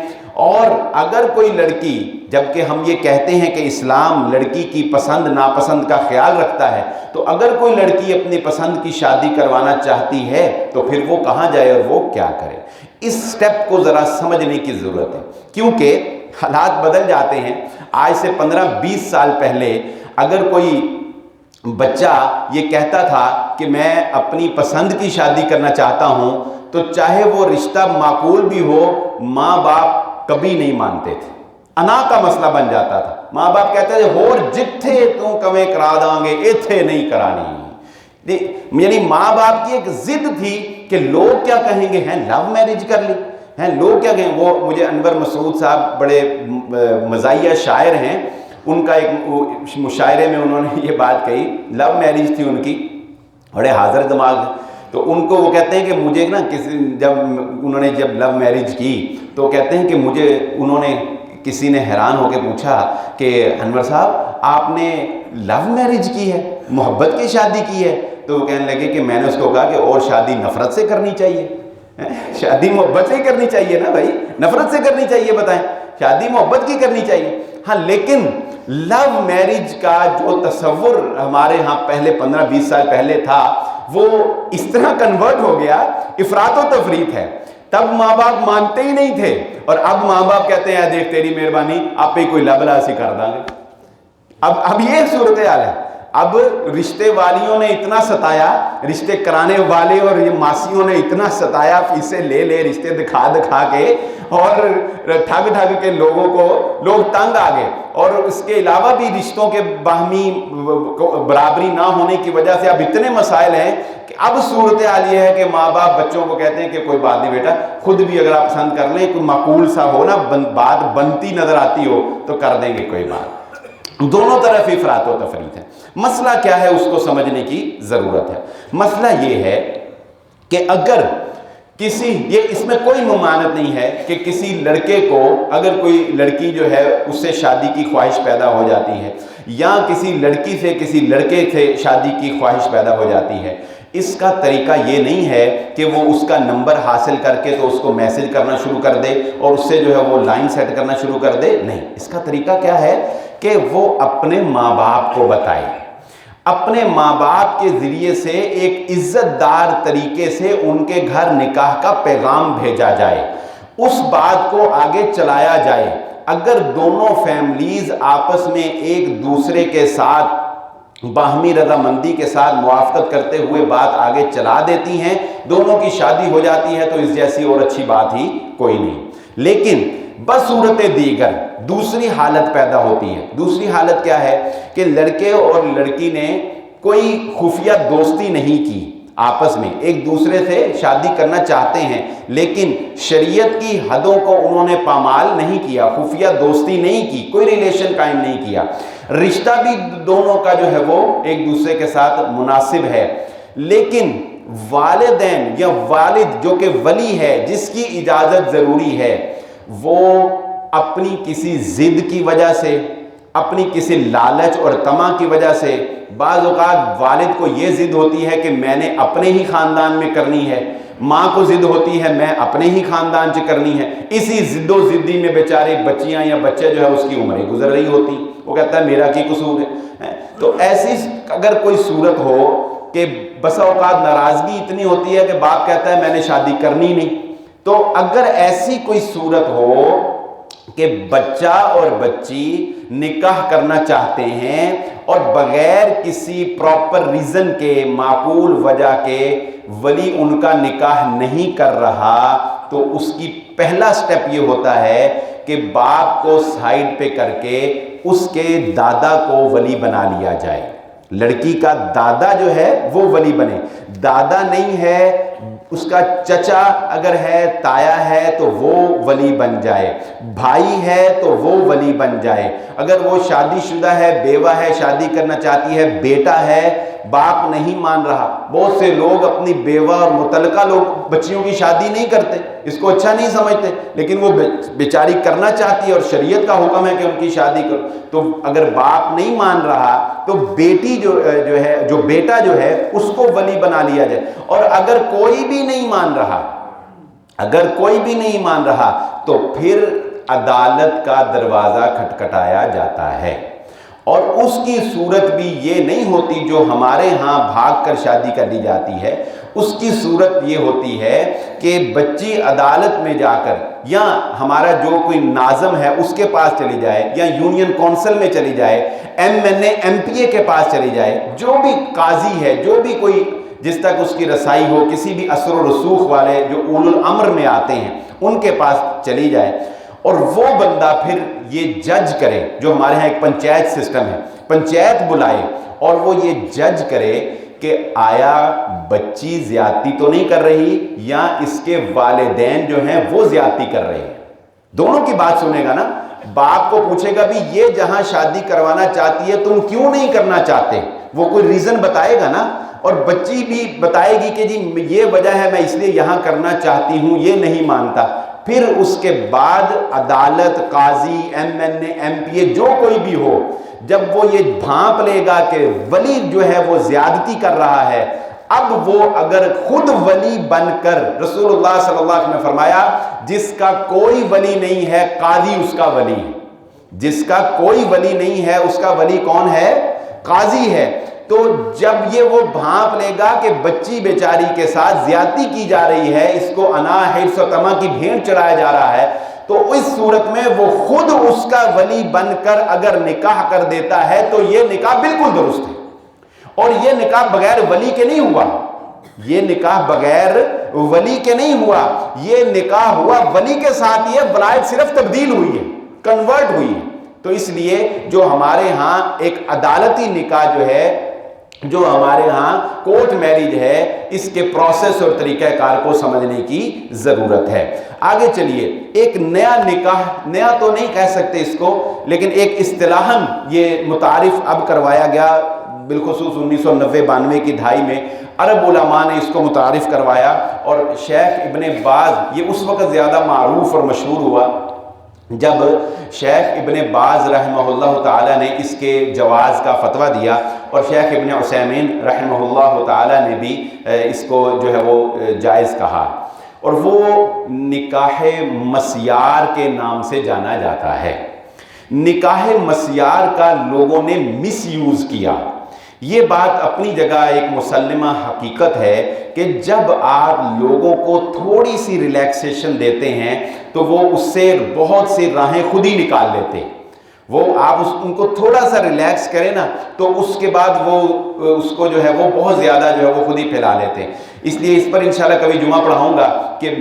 اور اگر کوئی لڑکی، جبکہ ہم یہ کہتے ہیں کہ اسلام لڑکی کی پسند ناپسند کا خیال رکھتا ہے، تو اگر کوئی لڑکی اپنی پسند کی شادی کروانا چاہتی ہے تو پھر وہ کہاں جائے اور وہ کیا کرے؟ اس سٹیپ کو ذرا سمجھنے کی ضرورت ہے، کیونکہ حالات بدل جاتے ہیں. آج سے 15-20 سال پہلے اگر کوئی بچہ یہ کہتا تھا کہ میں اپنی پسند کی شادی کرنا چاہتا ہوں تو چاہے وہ رشتہ معقول بھی ہو ماں باپ کبھی نہیں مانتے تھے. انا کا مسئلہ بن جاتا تھا. ماں باپ کہتے تھے ہور جتھے تو کمیں کرا دیں گے ایتھے نہیں کرانی. یعنی ماں باپ کی ایک ضد تھی کہ لوگ کیا کہیں گے, ہیں لو میرج کر لی, ہیں لوگ کیا کہیں. وہ مجھے انور مسعود صاحب بڑے مزاحیہ شاعر ہیں, ان کا ایک مشاعرے میں انہوں نے یہ بات کہی, لو میرج تھی ان کی, بڑے حاضر دماغ. تو ان کو وہ کہتے ہیں کہ مجھے نا جب انہوں نے لو میرج کی تو کہتے ہیں کہ انہوں نے کسی نے حیران ہو کے پوچھا کہ انور صاحب آپ نے لو میرج کی ہے, محبت کی شادی کی ہے؟ تو وہ کہنے لگے کہ میں نے اس کو کہا کہ اور شادی نفرت سے کرنی چاہیے, شادی محبت سے کرنی چاہیے نا بھائی, نفرت سے کرنی چاہیے؟ بتائیں, شادی محبت کی کرنی چاہیے. ہاں لیکن لو میرج کا جو تصور ہمارے ہاں پہلے 15-20 سال پہلے تھا وہ اس طرح کنورٹ ہو گیا, افراط و تفریط ہے. تب ماں باپ مانتے ہی نہیں تھے اور اب ماں باپ کہتے ہیں دیکھ تیری مہربانی آپ پہ کوئی لبلاسی کر دیں گے. اب یہ صورتحال ہے. اب رشتے والیوں نے اتنا ستایا, رشتے کرانے والے اور یہ ماسیوں نے اتنا ستایا, فیسیں لے رشتے دکھا کے اور ٹھگ کے لوگوں کو لوگ تنگ آ گئے. اور اس کے علاوہ بھی رشتوں کے باہمی برابری نہ ہونے کی وجہ سے اب اتنے مسائل ہیں کہ اب صورتحال یہ ہے کہ ماں باپ بچوں کو کہتے ہیں کہ کوئی بات نہیں بیٹا, خود بھی اگر آپ پسند کر لیں, کوئی معقول سا ہو نا, بات بنتی نظر آتی ہو تو کر دیں گے کوئی بات. دونوں طرف افراط و تفریط ہے. مسئلہ کیا ہے اس کو سمجھنے کی ضرورت ہے. مسئلہ یہ ہے کہ اگر اس میں کوئی ممانعت نہیں ہے کہ کسی لڑکے کو اگر کوئی لڑکی جو ہے اس سے شادی کی خواہش پیدا ہو جاتی ہے یا کسی لڑکی سے کسی لڑکے سے شادی کی خواہش پیدا ہو جاتی ہے, اس کا طریقہ یہ نہیں ہے کہ وہ اس کا نمبر حاصل کر کے تو اس کو میسج کرنا شروع کر دے اور اس سے جو ہے وہ لائن سیٹ کرنا شروع کر دے. نہیں, اس کا طریقہ کیا ہے کہ وہ اپنے ماں باپ کو بتائے, اپنے ماں باپ کے ذریعے سے ایک عزت دار طریقے سے ان کے گھر نکاح کا پیغام بھیجا جائے, اس بات کو آگے چلایا جائے. اگر دونوں فیملیز آپس میں ایک دوسرے کے ساتھ باہمی رضامندی کے ساتھ موافقت کرتے ہوئے بات آگے چلا دیتی ہیں, دونوں کی شادی ہو جاتی ہے, تو اس جیسی اور اچھی بات ہی کوئی نہیں. لیکن بصورت دیگر دوسری حالت پیدا ہوتی ہے. دوسری حالت کیا ہے کہ لڑکے اور لڑکی نے کوئی خفیہ دوستی نہیں کی, آپس میں ایک دوسرے سے شادی کرنا چاہتے ہیں لیکن شریعت کی حدوں کو انہوں نے پامال نہیں کیا, خفیہ دوستی نہیں کی, کوئی ریلیشن قائم نہیں کیا, رشتہ بھی دونوں کا جو ہے وہ ایک دوسرے کے ساتھ مناسب ہے, لیکن والدین یا والد جو کہ ولی ہے جس کی اجازت ضروری ہے, وہ اپنی کسی ضد کی وجہ سے, اپنی کسی لالچ اور طمع کی وجہ سے, بعض اوقات والد کو یہ ضد ہوتی ہے کہ میں نے اپنے ہی خاندان میں کرنی ہے, ماں کو ضد ہوتی ہے میں اپنے ہی خاندان سے کرنی ہے, اسی ضد و ضدی میں بیچارے بچیاں یا بچے جو ہے اس کی عمریں گزر رہی ہوتی, وہ کہتا ہے میرا کی قصور ہے. تو ایسی اگر کوئی صورت ہو کہ بسا اوقات ناراضگی اتنی ہوتی ہے کہ باپ کہتا ہے میں نے شادی کرنی نہیں, تو اگر ایسی کوئی صورت ہو کہ بچہ اور بچی نکاح کرنا چاہتے ہیں اور بغیر کسی پراپر ریزن کے, معقول وجہ کے ولی ان کا نکاح نہیں کر رہا, تو اس کی پہلا سٹیپ یہ ہوتا ہے کہ باپ کو سائیڈ پہ کر کے اس کے دادا کو ولی بنا لیا جائے. لڑکی کا دادا جو ہے وہ ولی بنے, دادا نہیں ہے اس کا چچا اگر ہے, تایا ہے تو وہ ولی بن جائے, بھائی ہے تو وہ ولی بن جائے, اگر وہ شادی شدہ ہے, بیوہ ہے, شادی کرنا چاہتی ہے, بیٹا ہے, باپ نہیں مان رہا. بہت سے لوگ اپنی بیوہ اور متعلقہ لوگ بچیوں کی شادی نہیں کرتے, اس کو اچھا نہیں سمجھتے, لیکن وہ بیچاری کرنا چاہتی ہے اور شریعت کا حکم ہے کہ ان کی شادی کرو. تو اگر باپ نہیں مان رہا تو بیٹی جو بیٹا جو ہے اس کو ولی بنا لیا جائے. اور اگر کوئی بھی نہیں مان رہا تو پھر عدالت کا دروازہ کھٹکھٹایا جاتا ہے. اور اس کی صورت بھی یہ نہیں ہوتی جو ہمارے ہاں بھاگ کر شادی کر لی جاتی ہے, اس کی صورت یہ ہوتی ہے کہ بچی عدالت میں جا کر یا ہمارا جو کوئی ناظم ہے اس کے پاس چلی جائے, یا یونین کونسل میں چلی جائے, MNA MPA کے پاس چلی جائے, جو بھی قاضی ہے, جو بھی کوئی جس تک اس کی رسائی ہو, کسی بھی اثر و رسوخ والے جو اولو الامر میں آتے ہیں ان کے پاس چلی جائے, اور وہ بندہ پھر یہ جج کرے. جو ہمارے ہاں ایک پنچایت سسٹم ہے, پنچایت بلائے اور وہ یہ جج کرے کہ آیا بچی زیادتی تو نہیں کر رہی یا اس کے والدین جو ہیں وہ زیادتی کر رہے ہیں. دونوں کی بات سنے گا نا. باپ کو پوچھے گا بھی یہ جہاں شادی کروانا چاہتی ہے تم کیوں نہیں کرنا چاہتے, وہ کوئی ریزن بتائے گا نا. اور بچی بھی بتائے گی کہ جی یہ وجہ ہے, میں اس لیے یہاں کرنا چاہتی ہوں, یہ نہیں مانتا. پھر اس کے بعد عدالت, قاضی, MNA MPA جو کوئی بھی ہو, جب وہ یہ بھانپ لے گا کہ ولی جو ہے وہ زیادتی کر رہا ہے, اب وہ اگر خود ولی بن کر, رسول اللہ صلی اللہ علیہ وسلم نے فرمایا جس کا کوئی ولی نہیں ہے قاضی اس کا ولی ہے, جس کا کوئی ولی نہیں ہے اس کا ولی کون ہے؟ قاضی ہے. تو جب یہ وہ بھانپ لے گا کہ بچی بیچاری کے ساتھ زیادتی کی جا رہی ہے, اس کو انا حرص و طمع کی بھینٹ چڑھایا جا رہا ہے, تو اس صورت میں وہ خود اس کا ولی بن کر اگر نکاح کر دیتا ہے تو یہ نکاح بالکل درست ہے. اور یہ نکاح بغیر ولی کے نہیں ہوا, یہ نکاح بغیر ولی کے نہیں ہوا, یہ نکاح ہوا ولی کے ساتھ ہی ہے, ولایت صرف تبدیل ہوئی ہے, کنورٹ ہوئی ہے. تو اس لیے جو ہمارے ہاں ایک عدالتی نکاح جو ہے, جو ہمارے ہاں کورٹ میرج ہے, اس کے پروسیس اور طریقہ کار کو سمجھنے کی ضرورت ہے. آگے چلیے, ایک نیا نکاح, نیا تو نہیں کہہ سکتے اس کو, لیکن ایک اصطلاحاً یہ متعارف اب کروایا گیا, بالخصوص 1990-92 کی دہائی میں عرب علماء نے اس کو متعارف کروایا, اور شیخ ابن باز یہ اس وقت زیادہ معروف اور مشہور ہوا جب شیخ ابن باز رحمہ اللہ تعالیٰ نے اس کے جواز کا فتویٰ دیا, اور شیخ ابن عثیمین رحمہ اللہ تعالیٰ نے بھی اس کو جو ہے وہ جائز کہا. اور وہ نکاح مسیار کے نام سے جانا جاتا ہے. نکاح مسیار کا لوگوں نے مس یوز کیا. یہ بات اپنی جگہ ایک مسلمہ حقیقت ہے کہ جب آپ لوگوں کو تھوڑی سی ریلیکسیشن دیتے ہیں تو وہ اس سے بہت سی راہیں خود ہی نکال لیتے ہیں. وہ آپ ان کو تھوڑا سا ریلیکس کریں نا تو اس کے بعد وہ اس کو جو ہے وہ بہت زیادہ جو ہے وہ خود ہی پھیلا لیتے ہیں. اس لیے اس پر انشاءاللہ کبھی جمعہ پڑھاؤں گا کہ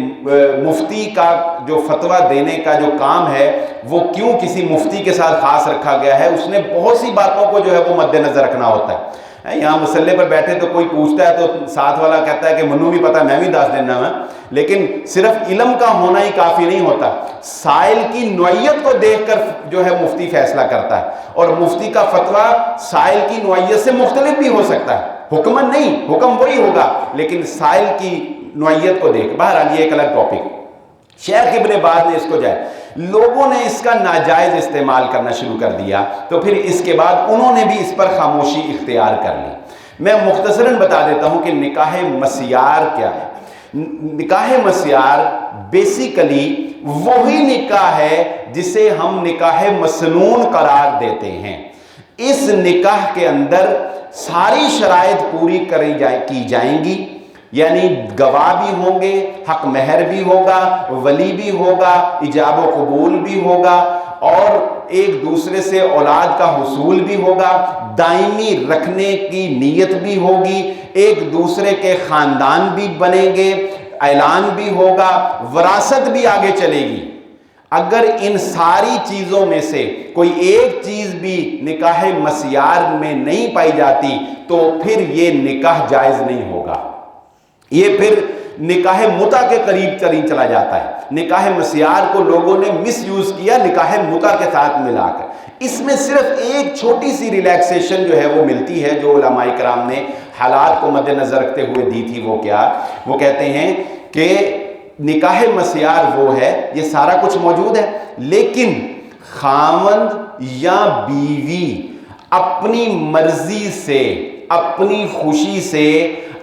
مفتی کا جو فتویٰ دینے کا جو کام ہے وہ کیوں کسی مفتی کے ساتھ خاص رکھا گیا ہے. اس نے بہت سی باتوں کو جو ہے وہ مد نظر رکھنا ہوتا ہے. یہاں مسئلے پر بیٹھے تو کوئی پوچھتا ہے تو ساتھ والا کہتا ہے کہ منو بھی پتہ, میں بھی دس دینا ہے, لیکن صرف علم کا ہونا ہی کافی نہیں ہوتا. سائل کی نوعیت کو دیکھ کر جو ہے مفتی فیصلہ کرتا ہے, اور مفتی کا فتویٰ سائل کی نوعیت سے مختلف بھی ہو سکتا ہے. حکمن نہیں, حکم وہی ہوگا لیکن سائل کی نوعیت کو دیکھ. بہرحال یہ ایک الگ ٹاپک. شیخ ابن باز نے اس کو جائے, لوگوں نے اس کا ناجائز استعمال کرنا شروع کر دیا, تو پھر اس کے بعد انہوں نے بھی اس پر خاموشی اختیار کر لی. میں مختصراً بتا دیتا ہوں کہ نکاح مسیار کیا ہے. نکاح مسیار بیسیکلی وہی نکاح ہے جسے ہم نکاح مسنون قرار دیتے ہیں. اس نکاح کے اندر ساری شرائط پوری کی جائیں گی, یعنی گواہ بھی ہوں گے, حق مہر بھی ہوگا, ولی بھی ہوگا, ایجاب و قبول بھی ہوگا, اور ایک دوسرے سے اولاد کا حصول بھی ہوگا, دائمی رکھنے کی نیت بھی ہوگی, ایک دوسرے کے خاندان بھی بنیں گے, اعلان بھی ہوگا, وراثت بھی آگے چلے گی. اگر ان ساری چیزوں میں سے کوئی ایک چیز بھی نکاح مسیار میں نہیں پائی جاتی تو پھر یہ نکاح جائز نہیں ہوگا. یہ پھر نکاح متع کے قریب ترین چلا جاتا ہے. نکاح مسیار کو لوگوں نے مس یوز کیا نکاح متع کے ساتھ ملا کر. اس میں صرف ایک چھوٹی سی ریلیکسیشن جو ہے وہ ملتی ہے, جو علماء کرام نے حالات کو مد نظر رکھتے ہوئے دی تھی. وہ کیا؟ وہ کہتے ہیں کہ نکاح مسیار وہ ہے, یہ سارا کچھ موجود ہے, لیکن خاوند یا بیوی اپنی مرضی سے, اپنی خوشی سے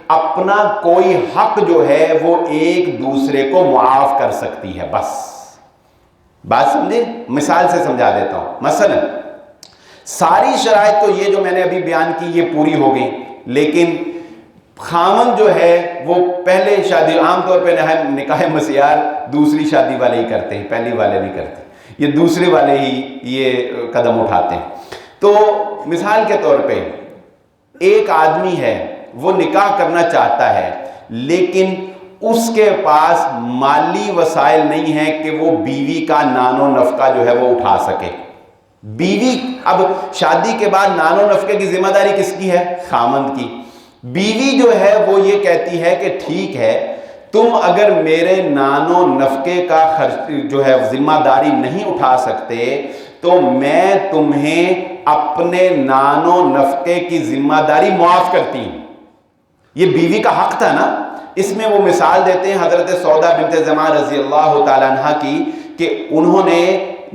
اپنا کوئی حق جو ہے وہ ایک دوسرے کو معاف کر سکتی ہے. بس بات سمجھے؟ مثال سے سمجھا دیتا ہوں. مثلا ساری شرائط تو یہ جو میں نے ابھی بیان کی یہ پوری ہو گئی, لیکن خامن جو ہے وہ پہلے شادی، عام طور پہ نکاح مسیار دوسری شادی والے ہی کرتے ہیں، پہلی والے نہیں کرتے، یہ دوسرے والے ہی یہ قدم اٹھاتے ہیں۔ تو مثال کے طور پہ ایک آدمی ہے، وہ نکاح کرنا چاہتا ہے لیکن اس کے پاس مالی وسائل نہیں ہیں کہ وہ بیوی کا نان و نفقہ جو ہے وہ اٹھا سکے۔ بیوی، اب شادی کے بعد نان و نفقے کی ذمہ داری کس کی ہے؟ خامند کی۔ بیوی جو ہے وہ یہ کہتی ہے کہ ٹھیک ہے، تم اگر میرے نان و نفقے کا خرچ جو ہے ذمہ داری نہیں اٹھا سکتے تو میں تمہیں اپنے نان و نفقے کی ذمہ داری معاف کرتی ہوں۔ یہ بیوی کا حق تھا نا۔ اس میں وہ مثال دیتے ہیں حضرت سودا بنت زمعہ رضی اللہ تعالیٰ عنہ کی، کہ انہوں نے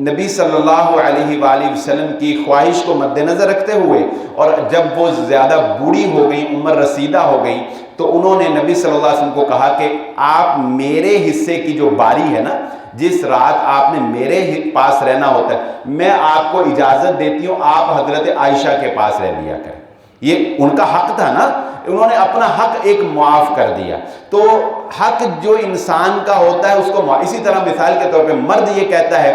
نبی صلی اللہ علیہ وآلہ وسلم کی خواہش کو مد نظر رکھتے ہوئے، اور جب وہ زیادہ بوڑھی ہو گئی، عمر رسیدہ ہو گئی، تو انہوں نے نبی صلی اللہ علیہ وسلم کو کہا کہ آپ میرے حصے کی جو باری ہے نا، جس رات آپ نے میرے پاس رہنا ہوتا ہے، میں آپ کو اجازت دیتی ہوں آپ حضرت عائشہ کے پاس رہ لیا کریں۔ یہ ان کا حق تھا نا، انہوں نے اپنا حق ایک معاف کر دیا۔ تو حق جو انسان کا ہوتا ہے اس کو اسی طرح مثال کے طور پہ مرد یہ کہتا ہے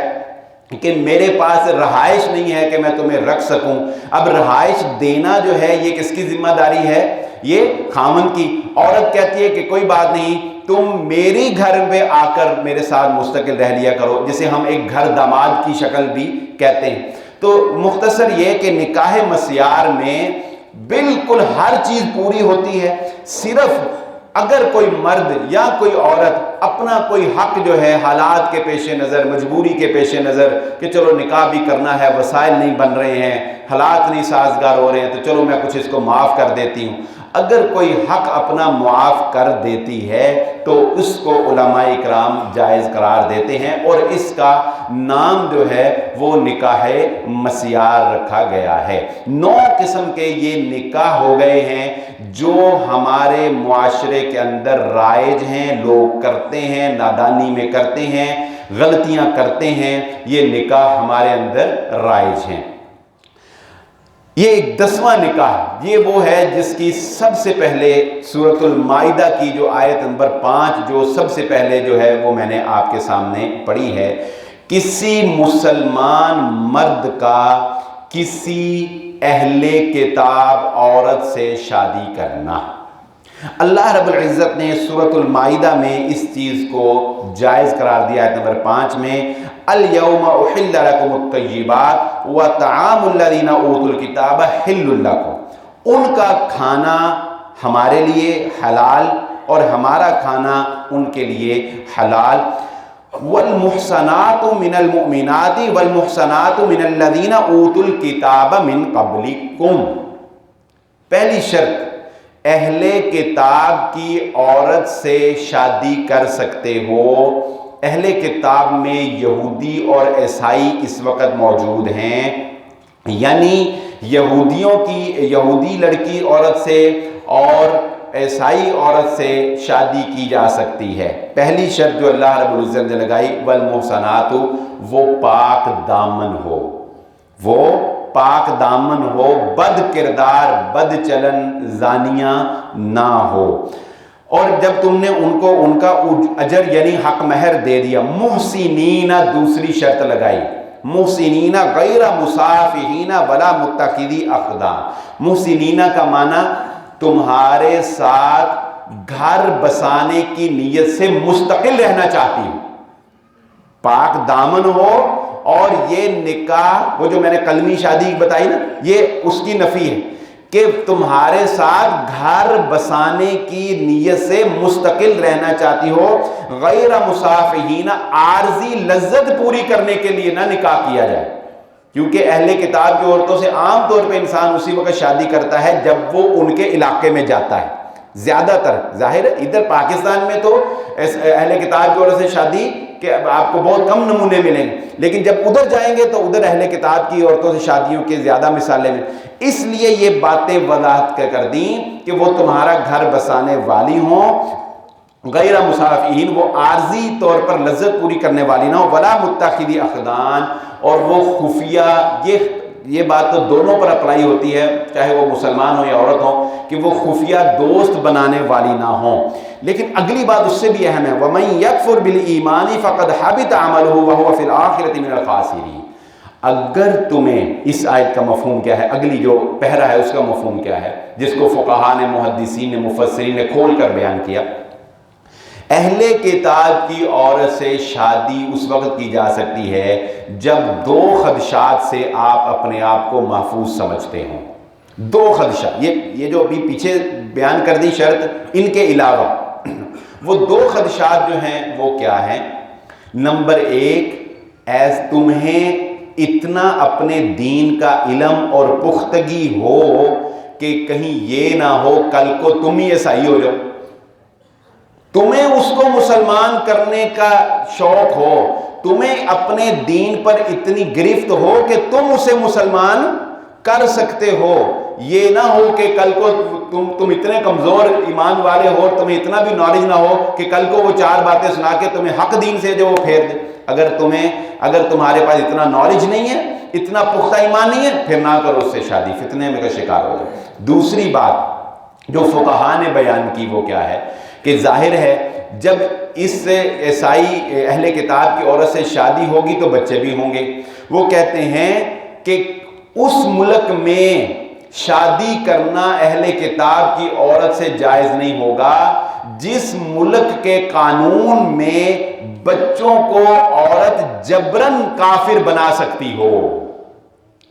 کہ میرے پاس رہائش نہیں ہے کہ میں تمہیں رکھ سکوں، اب رہائش دینا جو ہے یہ کس کی ذمہ داری ہے؟ یہ خامن کی۔ عورت کہتی ہے کہ کوئی بات نہیں، تم میری گھر میں آ کر میرے ساتھ مستقل رہ لیا کرو، جسے ہم ایک گھر داماد کی شکل بھی کہتے ہیں۔ تو مختصر یہ کہ نکاح مسیار میں بالکل ہر چیز پوری ہوتی ہے، صرف اگر کوئی مرد یا کوئی عورت اپنا کوئی حق جو ہے حالات کے پیش نظر، مجبوری کے پیش نظر، کہ چلو نکاح بھی کرنا ہے، وسائل نہیں بن رہے ہیں، حالات نہیں سازگار ہو رہے ہیں، تو چلو میں کچھ اس کو معاف کر دیتی ہوں، اگر کوئی حق اپنا معاف کر دیتی ہے تو اس کو علماء اکرام جائز قرار دیتے ہیں، اور اس کا نام جو ہے وہ نکاح مسیار رکھا گیا ہے۔ 9 قسم کے یہ نکاح ہو گئے ہیں جو ہمارے معاشرے کے اندر رائج ہیں، لوگ کرتے ہیں، نادانی میں کرتے ہیں، غلطیاں کرتے ہیں، یہ نکاح ہمارے اندر رائج ہیں۔ یہ ایک 10واں نکاح، یہ وہ ہے جس کی سب سے پہلے سورۃ المائدہ کی جو آیت نمبر 5 جو سب سے پہلے جو ہے وہ میں نے آپ کے سامنے پڑھی ہے۔ کسی مسلمان مرد کا کسی اہل کتاب عورت سے شادی کرنا، اللہ رب العزت نے سورۃ المائدہ میں اس چیز کو جائز قرار دیا۔ آیت نمبر 5 میں اليوم احل لكم الطیبات وطعام الذین اوتوا الکتاب حل لكم، ان کا کھانا ہمارے لیے حلال اور ہمارا کھانا ان کے لیے حلال۔ والمحصنات من المؤمنات والمحصنات من الذین اوتوا الکتاب من قبلکم، پہلی شرط اہل کتاب کی عورت سے شادی کر سکتے ہو۔ اہل کتاب میں یہودی اور عیسائی اس وقت موجود ہیں، یعنی یہودی لڑکی عورت سے اور عیسائی عورت سے شادی کی جا سکتی ہے۔ پہلی شرط جو اللہ رب العزت نے لگائی، والمحصنات، وہ پاک دامن ہو، وہ پاک دامن ہو، بد کردار، بد چلن، زانیہ نہ ہو۔ اور جب تم نے ان کو ان کا اجر یعنی حق مہر دے دیا، محسنین دوسری شرط لگائی، محسنین غیر مصافحین ولا متخذی اخدان۔ محسنین کا معنی تمہارے ساتھ گھر بسانے کی نیت سے مستقل رہنا چاہتی ہوں، پاک دامن ہو، اور یہ نکاح وہ جو میں نے کلمی شادی بتائی نا، یہ اس کی نفی ہے کہ تمہارے ساتھ گھر بسانے کی نیت سے مستقل رہنا چاہتی ہو، غیر مصافحین، عارضی لذت پوری کرنے کے لیے نہ نکاح کیا جائے، کیونکہ اہل کتاب کی عورتوں سے عام طور پہ انسان اسی وقت شادی کرتا ہے جب وہ ان کے علاقے میں جاتا ہے۔ زیادہ تر ظاہر ہے ادھر پاکستان میں تو اہل کتاب کی عورت سے شادی کہ آپ کو بہت کم نمونے ملیں گے، لیکن جب ادھر جائیں گے تو ادھر اہل کتاب کی عورتوں سے شادیوں کے زیادہ مثالیں ملیں۔ اس لیے یہ باتیں وضاحت کر دیں کہ وہ تمہارا گھر بسانے والی ہوں، غیر مصافحین، وہ عارضی طور پر لذت پوری کرنے والی نہ ہو، ولا متخذی اخدان، اور وہ خفیہ، یہ یہ بات تو دونوں پر اپلائی ہوتی ہے، چاہے وہ مسلمان ہو یا عورت ہو، کہ وہ خفیہ دوست بنانے والی نہ ہوں۔ لیکن اگلی بات اس سے بھی اہم ہے، وَمَن يَكْفُرْ بِالْإِيمَانِ فَقَدْ حَبِطَ عَمَلُهُ وَهُوَ فِي الْآخِرَةِ مِنَ الْخَاسِرِينَ۔ اگر تمہیں اس آیت کا مفہوم کیا ہے، اگلی جو پہرا ہے اس کا مفہوم کیا ہے، جس کو فقہاء نے، محدثین نے، مفسرین نے کھول کر بیان کیا، اہل کتاب کی عورت سے شادی اس وقت کی جا سکتی ہے جب دو خدشات سے آپ اپنے آپ کو محفوظ سمجھتے ہوں۔ دو خدشات، یہ جو ابھی پیچھے بیان کر دی شرط، ان کے علاوہ وہ دو خدشات جو ہیں وہ کیا ہیں؟ نمبر ایک، تمہیں اتنا اپنے دین کا علم اور پختگی ہو کہ کہیں یہ نہ ہو کل کو تم ہی عیسائی ہو جاؤ، تمہیں اس کو مسلمان کرنے کا شوق ہو، تمہیں اپنے دین پر اتنی گرفت ہو کہ تم اسے مسلمان کر سکتے ہو، یہ نہ ہو کہ کل کو تم اتنے کمزور ایمان والے ہو، تمہیں اتنا بھی نالج نہ ہو کہ کل کو وہ چار باتیں سنا کے تمہیں حق دین سے جو وہ پھیر دے۔ اگر تمہارے پاس اتنا نالج نہیں ہے، اتنا پختہ ایمان نہیں ہے، پھر نہ کرو اس سے شادی، فتنے میں کا شکار ہو جائے۔ دوسری بات جو فقہاء نے بیان کی وہ کیا ہے کہ ظاہر ہے جب اس عیسائی اہل کتاب کی عورت سے شادی ہوگی تو بچے بھی ہوں گے۔ وہ کہتے ہیں کہ اس ملک میں شادی کرنا اہل کتاب کی عورت سے جائز نہیں ہوگا جس ملک کے قانون میں بچوں کو عورت جبرن کافر بنا سکتی ہو،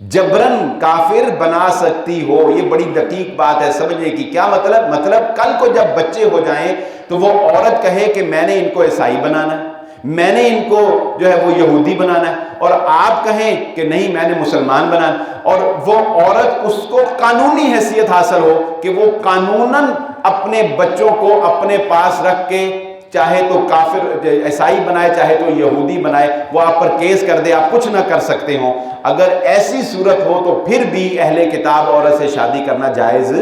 جبرن کافر بنا سکتی ہو۔ یہ بڑی دقیق بات ہے سمجھنے کی۔ کیا مطلب کل کو جب بچے ہو جائیں تو وہ عورت کہے کہ میں نے ان کو عیسائی بنانا ہے، میں نے ان کو جو ہے وہ یہودی بنانا ہے، اور آپ کہیں کہ نہیں میں نے مسلمان بنانا، اور وہ عورت اس کو قانونی حیثیت حاصل ہو کہ وہ قانوناً اپنے بچوں کو اپنے پاس رکھ کے چاہے تو کافر عیسائی بنائے چاہے تو یہودی بنائے، وہ آپ پر کیس کر دے، آپ کچھ نہ کر سکتے ہوں۔ اگر ایسی صورت ہو تو پھر بھی اہل کتاب عورت سے شادی کرنا جائز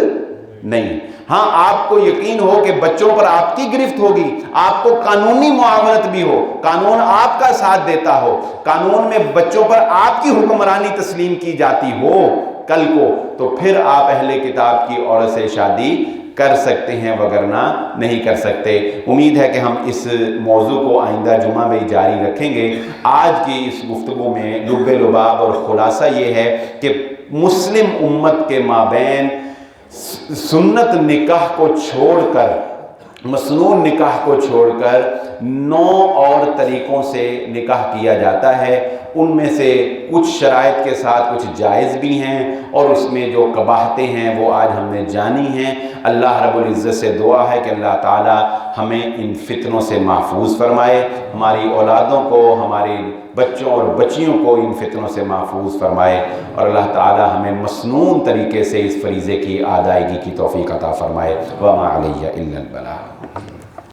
نہیں۔ ہاں آپ کو یقین ہو کہ بچوں پر آپ کی گرفت ہوگی، آپ کو قانونی معاونت بھی ہو، قانون آپ کا ساتھ دیتا ہو، قانون میں بچوں پر آپ کی حکمرانی تسلیم کی جاتی ہو کل کو، تو پھر آپ اہل کتاب کی عورت سے شادی کر سکتے ہیں، وگرنہ نہیں کر سکتے۔ امید ہے کہ ہم اس موضوع کو آئندہ جمعہ میں جاری رکھیں گے۔ آج کی اس گفتگو میں لب لباب اور خلاصہ یہ ہے کہ مسلم امت کے مابین سنت نکاح کو چھوڑ کر، مسنون نکاح کو چھوڑ کر 9 اور طریقوں سے نکاح کیا جاتا ہے۔ ان میں سے کچھ شرائط کے ساتھ کچھ جائز بھی ہیں، اور اس میں جو قباحتیں ہیں وہ آج ہم نے جانی ہیں۔ اللہ رب العزت سے دعا ہے کہ اللہ تعالی ہمیں ان فتنوں سے محفوظ فرمائے، ہماری اولادوں کو، ہمارے بچوں اور بچیوں کو ان فتنوں سے محفوظ فرمائے، اور اللہ تعالی ہمیں مسنون طریقے سے اس فریضے کی ادائیگی کی توفیق عطا فرمائے۔ وما علیہ الا البلاغ۔